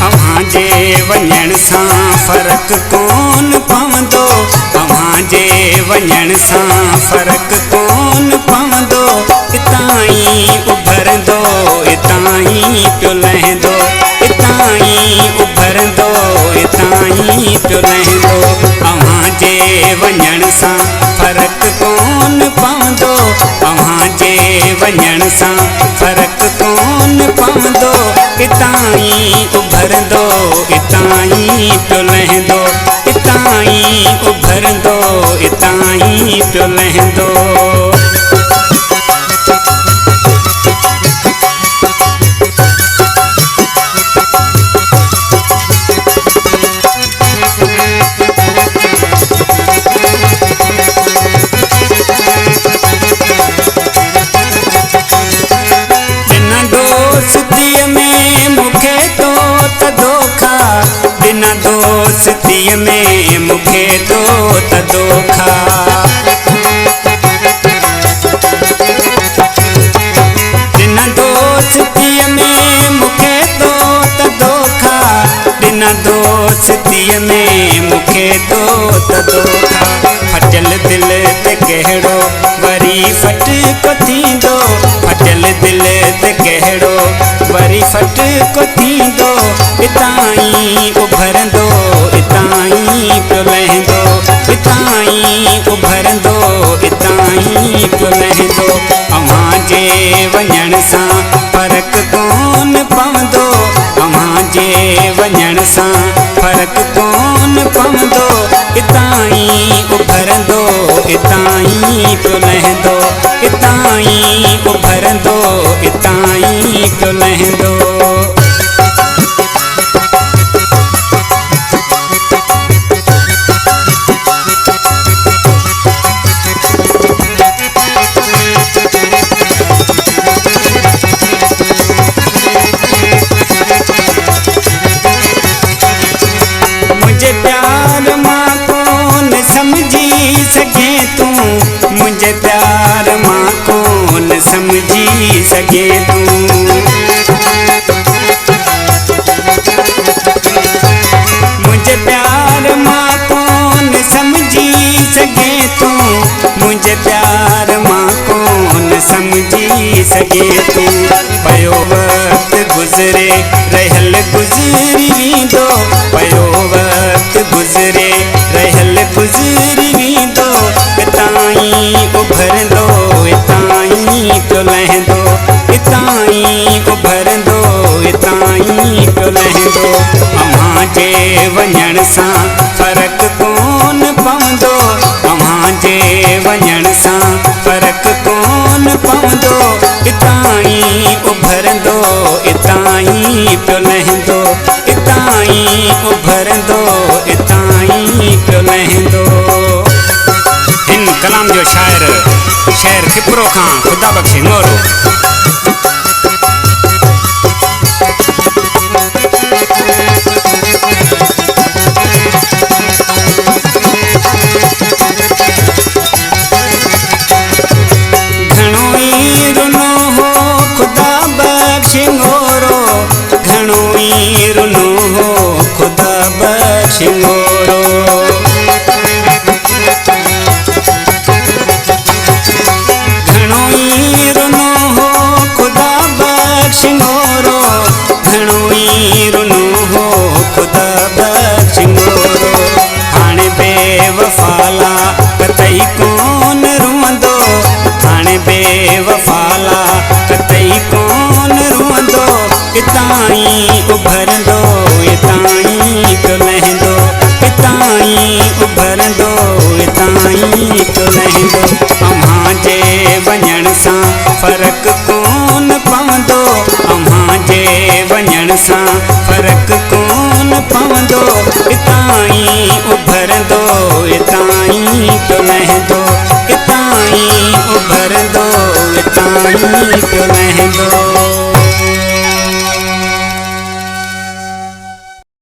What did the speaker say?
अव्हां जे वञण सां फ़र्क़ कोन पवंदो, अव्हां जे वञण सां फ़र्क़ कोन पवंदो। इतां ई उभरंदो, इतां ई पियो लहंदो, इतां ई उभरंदो, इतां ई पियो लहंदो। अव्हां जे वञण सां फ़र्क़ कोन पवंदो, अव्हां जे वञण सां फ़र्क़ कोन पवंदो। इतां ई उभरंदो, इतां ई पियो लहंदो, इतां ई उभरंदो, इतां ई पियो लहंदो। बिना दोस्तीअ में मूंखे तो त धोखा, बिना दोस्तीअ में मूंखे तो त धोखा, बिना दोस्तीअ में मूंखे तो त धोखा। फटियल दिल ते कहिड़ो वरी फटको थींदो, फटियल दिल ते कहिड़ो वरी फटको थींदो। इतां ई उभरंदो, इतां ई पियो लहंदो, इतां ई उभरंदो, इतां ई पियो लहंदो। अव्हां जे वञण सां फ़र्क़ कोन पवंदो, अव्हां जे वञण सां फ़र्क़ कोन पवंदो। इतां ई उभरंदो, इतां ई पियो लहंदो, इतां ई उभरंदो, इतां ई पियो लहंदो। मुझे प्यार मां कौन समझी सके तू, मुझे प्यार मां कौन समझी सके तू। मुझे प्यार मां कौन समझी सके तू, मुझे प्यार मां कौन समझी सके तू। पयो वक्त गुज़रे रहल गुज़री वेंदो, पयो वक्त गुज़रे रहल गुज़री वेंदो। इतां ई उभरंदो, इतां ई पियो लहंदो, इतां ई उभरंदो, इतां ई पियो लहंदो। अव्हां जे वञण सां फ़र्क़ कोन पवंदो, अव्हां जे वञण सां फ़र्क़ कोन पवंदो। इतां ई उभरंदो, इतां ई पियो लहंदो, इतां ई उभरंदो, इतां ई पियो लहंदो। हिन कलाम जो शाइर शहर किपरो खां ख़ुदा बख़्शी मोरो। घणो ई रुनो हो ख़ुदा बख़्शी मोरो, घणो ई रुनो हो ख़ुदा बख़्शी मोरो। घणो ई रुनो हो ख़ुदा बख़्शी मोरो, घणो ई रुनो हो ख़ुदा बख़्शी मोरो। हाणे बेवफ़ाला कतई कोन रुअंदो, हाणे बेवफ़ाला कतई कोन रुअंदो। इतां ई उभरंदो, इतां ई पियो लहंदो, इतां ई उभरंदो, इतां ई पियो लहंदो। अव्हां जे वञण सां फ़र्क़ कोन पवंदो, अव्हां जे वञण सां फ़र्क़ कोन पवंदो। इतां ई उभरंदो, इतां ई पियो लहंदो, इतां ई उभरंदो, इतां ई पियो लहंदो।